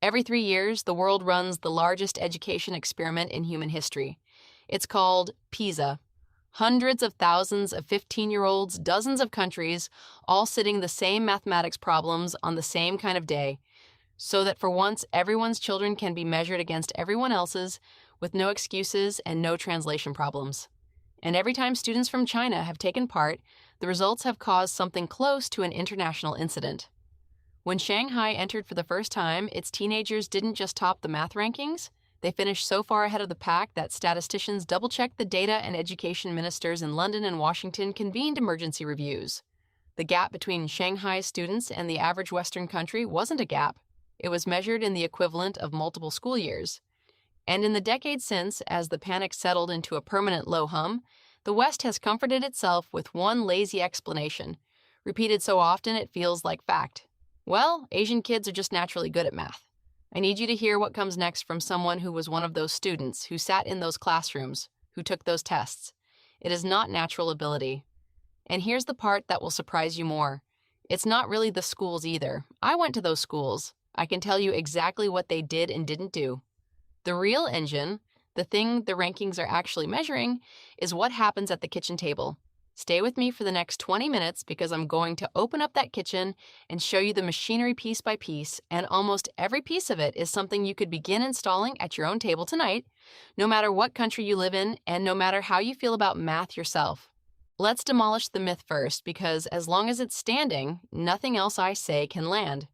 Every 3 years, the world runs the largest education experiment in human history. It's called PISA. Hundreds of thousands of 15-year-olds, dozens of countries, all sitting the same mathematics problems on the same kind of day, so that for once everyone's children can be measured against everyone else's with no excuses and no translation problems. And every time students from China have taken part, the results have caused something close to an international incident. When Shanghai entered for the first time, its teenagers didn't just top the math rankings, they finished so far ahead of the pack that statisticians double-checked the data and education ministers in London and Washington convened emergency reviews. The gap between Shanghai's students and the average Western country wasn't a gap. It was measured in the equivalent of multiple school years. And in the decades since, as the panic settled into a permanent low hum, the West has comforted itself with one lazy explanation, repeated so often it feels like fact. Well, Asian kids are just naturally good at math. I need you to hear what comes next from someone who was one of those students, who sat in those classrooms, who took those tests. It is not natural ability. And here's the part that will surprise you more. It's not really the schools either. I went to those schools. I can tell you exactly what they did and didn't do. The real engine, the thing the rankings are actually measuring, is what happens at the kitchen table. Stay with me for the next 20 minutes because I'm going to open up that kitchen and show you the machinery piece by piece, and almost every piece of it is something you could begin installing at your own table tonight, no matter what country you live in and no matter how you feel about math yourself. Let's demolish the myth first because as long as it's standing, nothing else I say can land.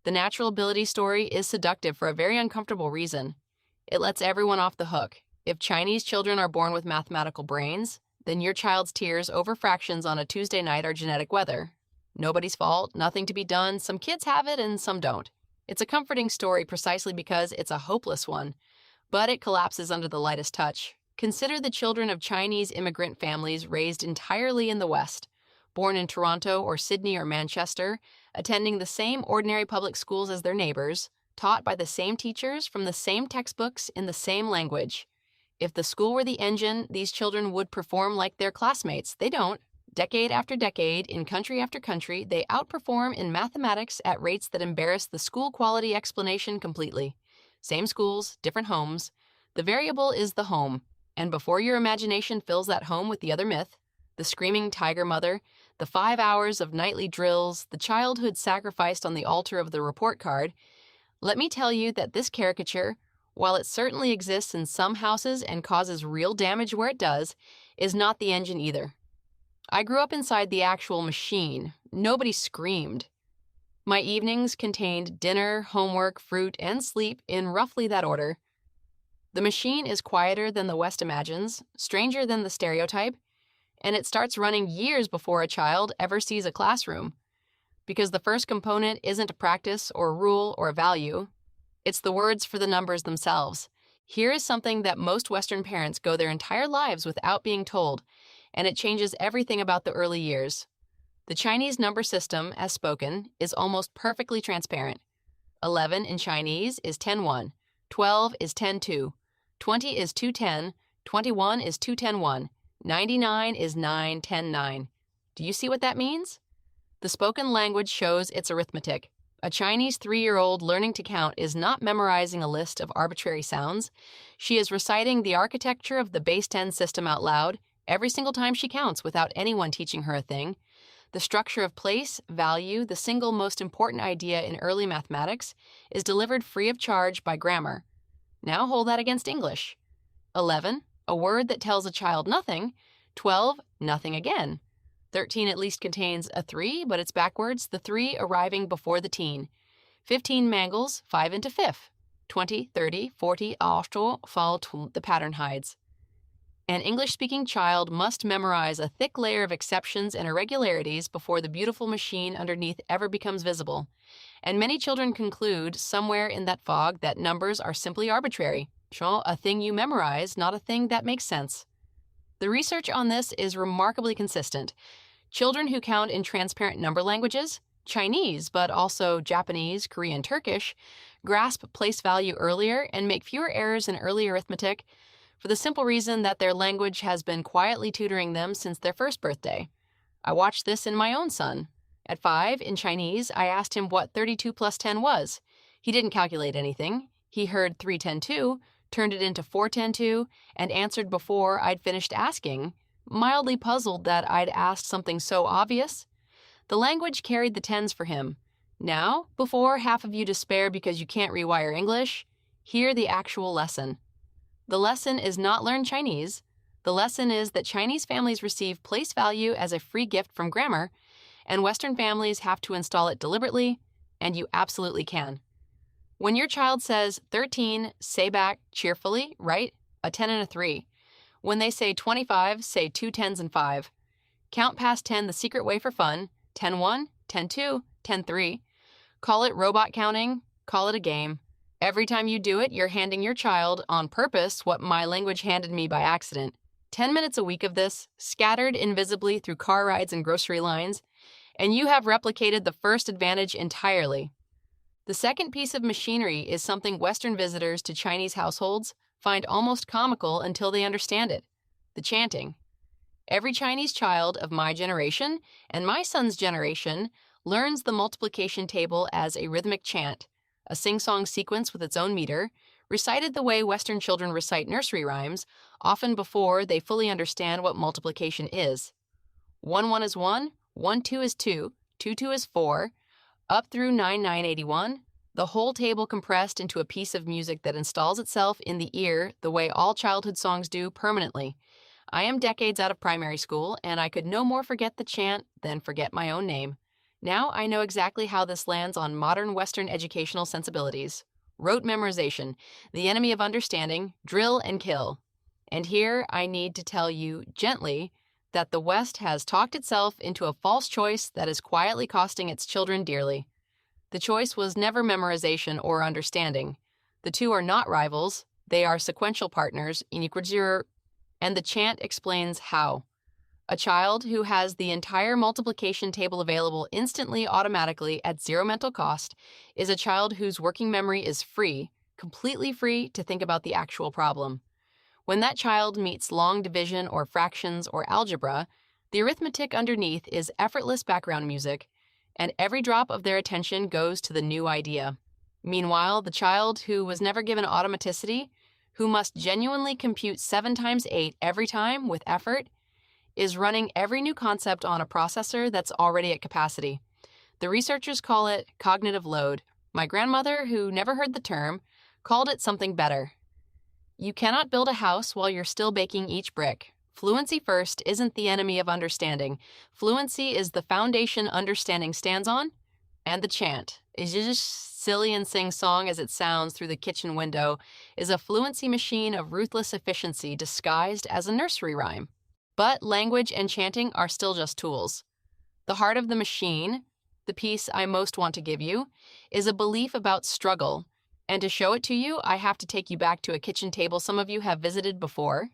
The natural ability story is seductive for a very uncomfortable reason. It lets everyone off the hook. If Chinese children are born with mathematical brains, then your child's tears over fractions on a Tuesday night are genetic weather. Nobody's fault, nothing to be done, some kids have it and some don't. It's a comforting story precisely because it's a hopeless one, but it collapses under the lightest touch. Consider the children of Chinese immigrant families raised entirely in the West, born in Toronto or Sydney or Manchester, attending the same ordinary public schools as their neighbors, taught by the same teachers from the same textbooks in the same language. If the school were the engine, these children would perform like their classmates. They don't. Decade after decade, in country after country, they outperform in mathematics at rates that embarrass the school quality explanation completely. Same schools, different homes. The variable is the home. And before your imagination fills that home with the other myth, the screaming tiger mother, the 5 hours of nightly drills, the childhood sacrificed on the altar of the report card, let me tell you that this caricature, while it certainly exists in some houses and causes real damage where it does, is not the engine either. I grew up inside the actual machine. Nobody screamed. My evenings contained dinner, homework, fruit, and sleep in roughly that order. The machine is quieter than the West imagines, stranger than the stereotype, and it starts running years before a child ever sees a classroom. Because the first component isn't a practice or a rule or a value. It's the words for the numbers themselves. Here is something that most Western parents go their entire lives without being told, and it changes everything about the early years. The Chinese number system, as spoken, is almost perfectly transparent. 11 in Chinese is 10-1, 12 is 10-2, 20 is 2-10, 21 is 2-10-1, 99 is 9-10-9. Do you see what that means? The spoken language shows its arithmetic. A Chinese 3-year-old learning to count is not memorizing a list of arbitrary sounds. She is reciting the architecture of the base 10 system out loud every single time she counts without anyone teaching her a thing. The structure of place, value, the single most important idea in early mathematics, is delivered free of charge by grammar. Now hold that against English. 11, a word that tells a child nothing. 12, nothing again. 13 at least contains a 3, but it's backwards, the 3 arriving before the teen. 15 mangles 5 into fifth. 20, 30, 40, after, fall, the pattern hides. An English-speaking child must memorize a thick layer of exceptions and irregularities before the beautiful machine underneath ever becomes visible. And many children conclude, somewhere in that fog, that numbers are simply arbitrary. A thing you memorize, not a thing that makes sense. The research on this is remarkably consistent. Children who count in transparent number languages, Chinese, but also Japanese, Korean, Turkish, grasp place value earlier and make fewer errors in early arithmetic for the simple reason that their language has been quietly tutoring them since their first birthday. I watched this in my own son. At 5, in Chinese, I asked him what 32 plus 10 was. He didn't calculate anything. He heard 3-10-2, turned it into 4-10-2, and answered before I'd finished asking, mildly puzzled that I'd asked something so obvious. The language carried the tens for him. Now, before half of you despair because you can't rewire English, hear the actual lesson. The lesson is not learn Chinese. The lesson is that Chinese families receive place value as a free gift from grammar, and Western families have to install it deliberately, and you absolutely can. When your child says 13, say back cheerfully, right? A 10 and a 3. When they say 25, say 2 10s and 5. Count past 10 the secret way for fun, 10-1, 10-2, 10-3. Call it robot counting, call it a game. Every time you do it, you're handing your child, on purpose, what my language handed me by accident. 10 minutes a week of this, scattered invisibly through car rides and grocery lines, and you have replicated the first advantage entirely. The second piece of machinery is something Western visitors to Chinese households find almost comical until they understand it: the chanting. Every Chinese child of my generation and my son's generation learns the multiplication table as a rhythmic chant, a sing-song sequence with its own meter, recited the way Western children recite nursery rhymes, often before they fully understand what multiplication is. 1-1 is 1, 1-2 is 2, 2-2 is 4, up through 9-9-81, the whole table compressed into a piece of music that installs itself in the ear the way all childhood songs do permanently. I am decades out of primary school, and I could no more forget the chant than forget my own name. Now I know exactly how this lands on modern Western educational sensibilities. Rote memorization, the enemy of understanding, drill and kill. And here I need to tell you gently that the West has talked itself into a false choice that is quietly costing its children dearly. The choice was never memorization or understanding. The two are not rivals, they are sequential partners, and the chant explains how. A child who has the entire multiplication table available instantly, automatically, at zero mental cost, is a child whose working memory is free, completely free to think about the actual problem. When that child meets long division or fractions or algebra, the arithmetic underneath is effortless background music, and every drop of their attention goes to the new idea. Meanwhile, the child who was never given automaticity, who must genuinely compute 7 times 8 every time with effort, is running every new concept on a processor that's already at capacity. The researchers call it cognitive load. My grandmother, who never heard the term, called it something better. You cannot build a house while you're still baking each brick. Fluency first isn't the enemy of understanding. Fluency is the foundation understanding stands on, and the chant, is just silly and sing-song as it sounds through the kitchen window, is a fluency machine of ruthless efficiency disguised as a nursery rhyme. But language and chanting are still just tools. The heart of the machine, the piece I most want to give you, is a belief about struggle. And to show it to you, I have to take you back to a kitchen table some of you have visited before.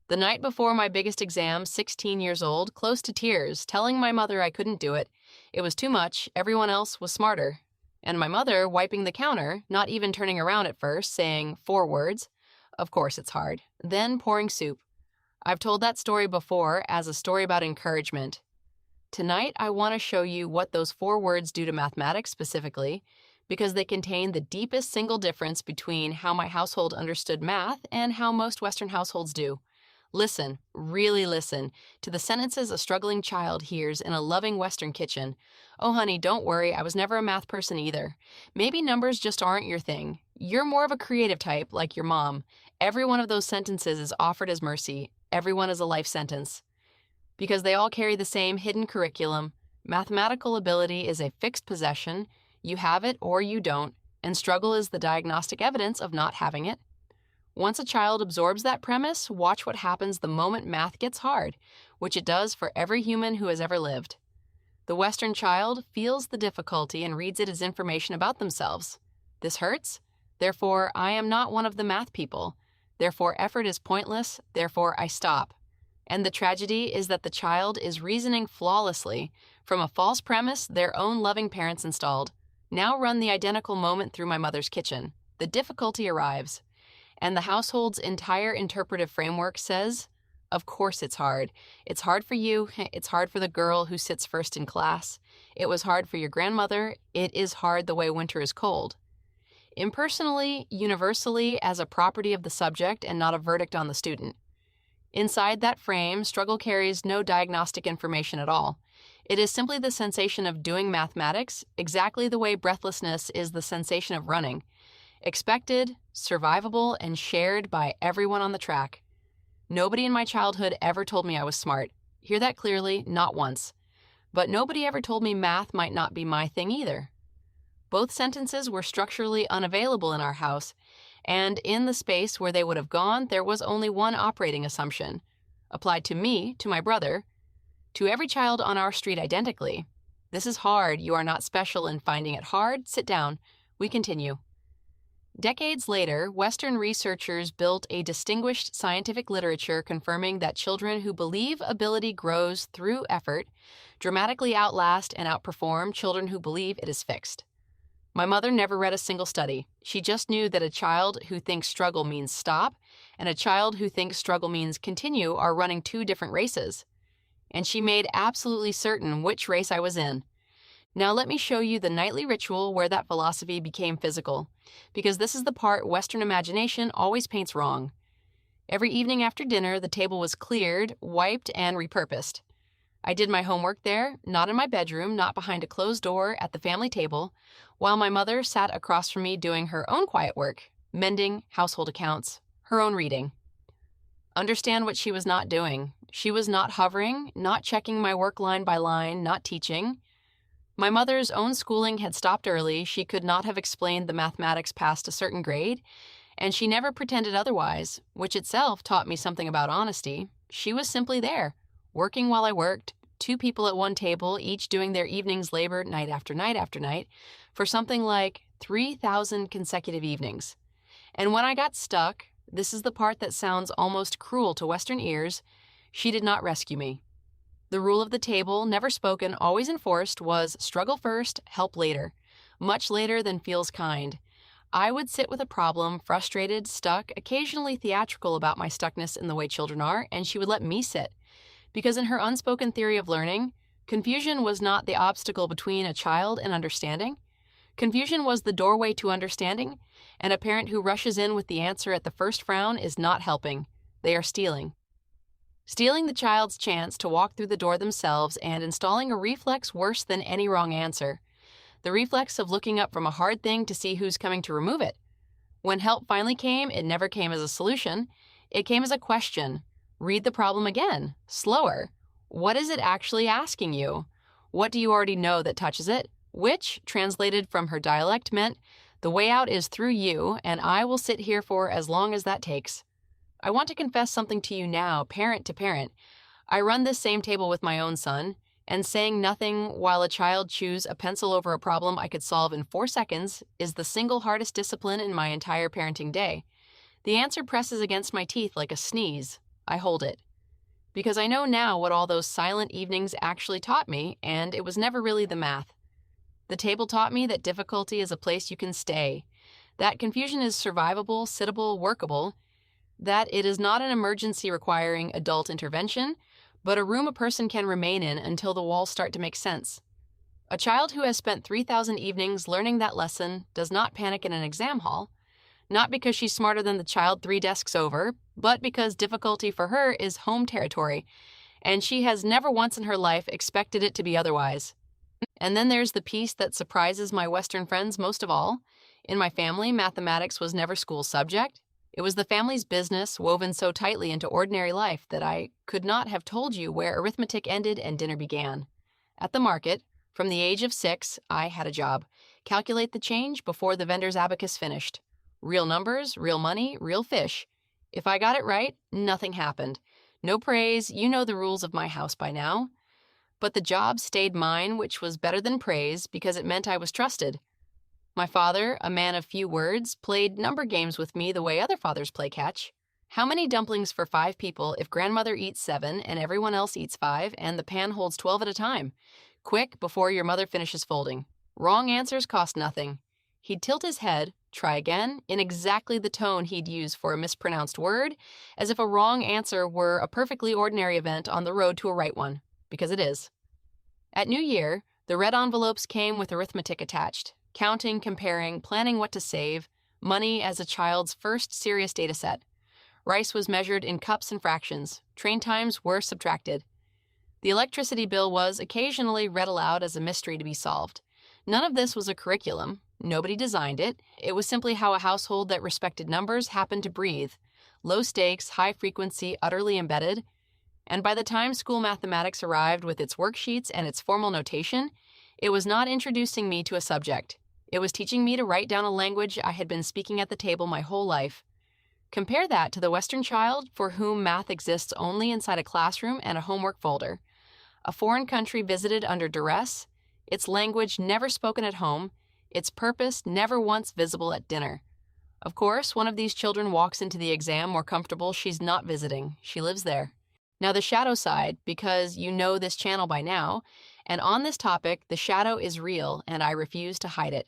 The night before my biggest exam, 16 years old, close to tears, telling my mother I couldn't do it. It was too much, everyone else was smarter. And my mother wiping the counter, not even turning around at first, saying 4 words. Of course it's hard. Then pouring soup. I've told that story before as a story about encouragement. Tonight, I want to show you what those 4 words do to mathematics specifically, because they contain the deepest single difference between how my household understood math and how most Western households do. Listen, really listen, to the sentences a struggling child hears in a loving Western kitchen. Oh, honey, don't worry, I was never a math person either. Maybe numbers just aren't your thing. You're more of a creative type, like your mom. Every one of those sentences is offered as mercy. Every one is a life sentence. Because they all carry the same hidden curriculum. Mathematical ability is a fixed possession. You have it or you don't, and struggle is the diagnostic evidence of not having it. Once a child absorbs that premise, watch what happens the moment math gets hard, which it does for every human who has ever lived. The Western child feels the difficulty and reads it as information about themselves. This hurts, therefore I am not one of the math people. Therefore effort is pointless, therefore I stop. And the tragedy is that the child is reasoning flawlessly from a false premise their own loving parents installed. Now run the identical moment through my mother's kitchen. The difficulty arrives. And the household's entire interpretive framework says, of course it's hard. It's hard for you. It's hard for the girl who sits first in class. It was hard for your grandmother. It is hard the way winter is cold. impersonally, universally, as a property of the subject and not a verdict on the student. Inside that frame, struggle carries no diagnostic information at all. It is simply the sensation of doing mathematics, exactly the way breathlessness is the sensation of running. Expected, survivable, and shared by everyone on the track. Nobody in my childhood ever told me I was smart. Hear that clearly, not once. But nobody ever told me math might not be my thing either. Both sentences were structurally unavailable in our house, and in the space where they would have gone, there was only one operating assumption, applied to me, to my brother, to every child on our street identically. This is hard. You are not special in finding it hard. Sit down. We continue. Decades later, Western researchers built a distinguished scientific literature confirming that children who believe ability grows through effort dramatically outlast and outperform children who believe it is fixed. My mother never read a single study. She just knew that a child who thinks struggle means stop and a child who thinks struggle means continue are running two different races. And she made absolutely certain which race I was in. Now let me show you the nightly ritual where that philosophy became physical, because this is the part Western imagination always paints wrong. Every evening after dinner, the table was cleared, wiped, and repurposed. I did my homework there, not in my bedroom, not behind a closed door at the family table, while my mother sat across from me doing her own quiet work, mending, household accounts, her own reading. Understand what she was not doing. She was not hovering, not checking my work line by line, not teaching. My mother's own schooling had stopped early. She could not have explained the mathematics past a certain grade, and she never pretended otherwise, which itself taught me something about honesty. She was simply there, working while I worked, two people at one table, each doing their evening's labor night after night after night, for something like 3,000 consecutive evenings. And when I got stuck, this is the part that sounds almost cruel to Western ears, she did not rescue me. The rule of the table, never spoken, always enforced, was struggle first, help later. Much later than feels kind. I would sit with a problem, frustrated, stuck, occasionally theatrical about my stuckness in the way children are, and she would let me sit. Because in her unspoken theory of learning, confusion was not the obstacle between a child and understanding. Confusion was the doorway to understanding, and a parent who rushes in with the answer at the first frown is not helping. They are stealing. Stealing the child's chance to walk through the door themselves and installing a reflex worse than any wrong answer. The reflex of looking up from a hard thing to see who's coming to remove it. When help finally came, it never came as a solution. It came as a question. Read the problem again, slower. What is it actually asking you? What do you already know that touches it? Which, translated from her dialect, meant, the way out is through you, and I will sit here for as long as that takes. I want to confess something to you now, parent to parent. I run this same table with my own son, and saying nothing while a child chews a pencil over a problem I could solve in 4 seconds is the single hardest discipline in my entire parenting day. The answer presses against my teeth like a sneeze. I hold it. Because I know now what all those silent evenings actually taught me, and it was never really the math. The table taught me that difficulty is a place you can stay, that confusion is survivable, sittable, workable, that it is not an emergency requiring adult intervention, but a room a person can remain in until the walls start to make sense. A child who has spent 3,000 evenings learning that lesson does not panic in an exam hall, not because she's smarter than the child 3 desks over, but because difficulty for her is home territory, and she has never once in her life expected it to be otherwise. And then there's the piece that surprises my Western friends most of all. In my family, mathematics was never school subject. It was the family's business, woven so tightly into ordinary life that I could not have told you where arithmetic ended and dinner began. At the market, from the age of 6, I had a job. Calculate the change before the vendor's abacus finished. Real numbers, real money, real fish. If I got it right, nothing happened. No praise, you know the rules of my house by now. But the job stayed mine, which was better than praise because it meant I was trusted. My father, a man of few words, played number games with me the way other fathers play catch. How many dumplings for 5 people if grandmother eats 7 and everyone else eats 5 and the pan holds 12 at a time? Quick, before your mother finishes folding. Wrong answers cost nothing. He'd tilt his head, try again, in exactly the tone he'd use for a mispronounced word, as if a wrong answer were a perfectly ordinary event on the road to a right one, because it is. At New Year, the red envelopes came with arithmetic attached. Counting, comparing, planning what to save, money as a child's first serious data set. Rice was measured in cups and fractions. Train times were subtracted. The electricity bill was occasionally read aloud as a mystery to be solved. None of this was a curriculum. Nobody designed it. It was simply how a household that respected numbers happened to breathe. Low stakes, high frequency, utterly embedded. And by the time school mathematics arrived with its worksheets and its formal notation, it was not introducing me to a subject. It was teaching me to write down a language I had been speaking at the table my whole life. Compare that to the Western child for whom math exists only inside a classroom and a homework folder. A foreign country visited under duress, its language never spoken at home, its purpose never once visible at dinner. Of course, one of these children walks into the exam more comfortable. She's not visiting. She lives there. Now the shadow side, because you know this channel by now, and on this topic, the shadow is real and I refuse to hide it.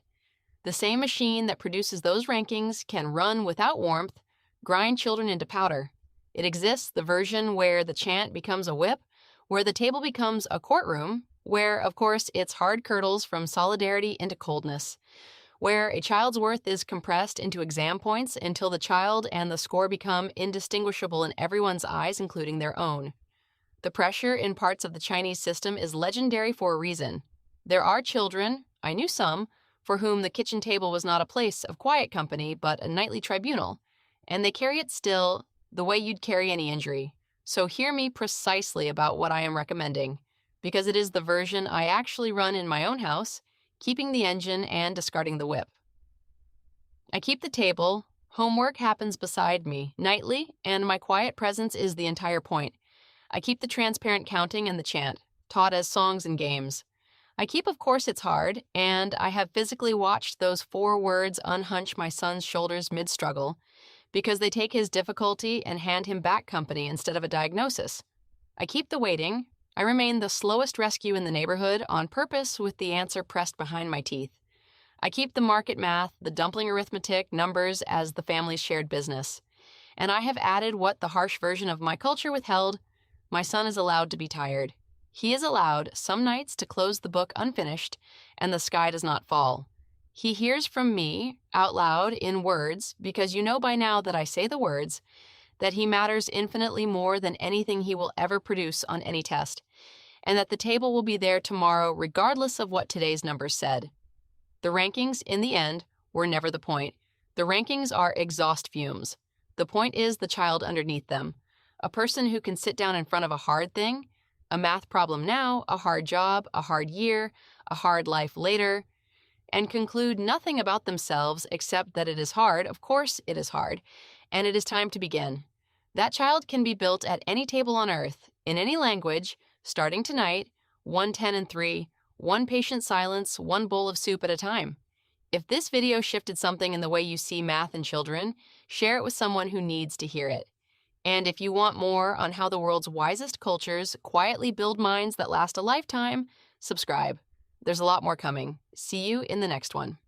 The same machine that produces those rankings can run without warmth, grind children into powder. It exists, the version where the chant becomes a whip, where the table becomes a courtroom, where, of course, it's hard curdles from solidarity into coldness, where a child's worth is compressed into exam points until the child and the score become indistinguishable in everyone's eyes, including their own. The pressure in parts of the Chinese system is legendary for a reason. There are children, I knew some, for whom the kitchen table was not a place of quiet company, but a nightly tribunal, and they carry it still the way you'd carry any injury. So hear me precisely about what I am recommending, because it is the version I actually run in my own house, keeping the engine and discarding the whip. I keep the table, homework happens beside me, nightly, and my quiet presence is the entire point. I keep the transparent counting and the chant, taught as songs and games. I keep Of Course It's Hard, and I have physically watched those 4 words unhunch my son's shoulders mid-struggle, because they take his difficulty and hand him back company instead of a diagnosis. I keep the waiting. I remain the slowest rescue in the neighborhood on purpose with the answer pressed behind my teeth. I keep the market math, the dumpling arithmetic, numbers as the family's shared business. And I have added what the harsh version of my culture withheld. My son is allowed to be tired. He is allowed some nights to close the book unfinished and the sky does not fall. He hears from me out loud in words, because you know by now that I say the words, that he matters infinitely more than anything he will ever produce on any test, and that the table will be there tomorrow regardless of what today's numbers said. The rankings, in the end, were never the point. The rankings are exhaust fumes. The point is the child underneath them. A person who can sit down in front of a hard thing, a math problem now, a hard job, a hard year, a hard life later, and conclude nothing about themselves except that it is hard, of course it is hard, and it is time to begin. That child can be built at any table on earth, in any language, starting tonight, 1, 10, and 3, 1 patient silence, 1 bowl of soup at a time. If this video shifted something in the way you see math and children, share it with someone who needs to hear it. And if you want more on how the world's wisest cultures quietly build minds that last a lifetime, subscribe. There's a lot more coming. See you in the next one.